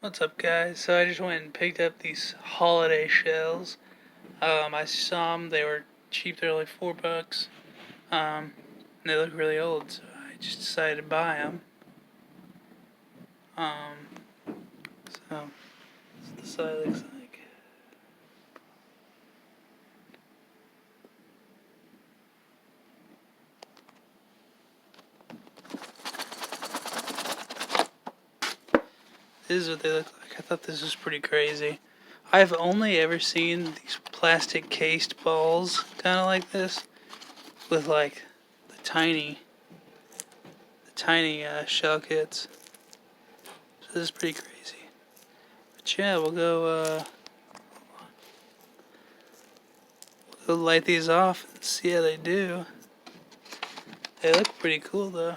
What's up, guys? So I just went and picked up these holiday shells. I saw them, they were cheap, they're like $4. And they look really old, so I just decided to buy them. So that's what the side looks like. This is what they look like. I thought this was pretty crazy. I've only ever seen these plastic cased balls kind of like this with like the tiny shell kits. So this is pretty crazy. But yeah, we'll go light these off and see how they do. They look pretty cool though.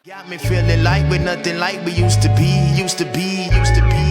Got me feeling like we're nothing like we used to be.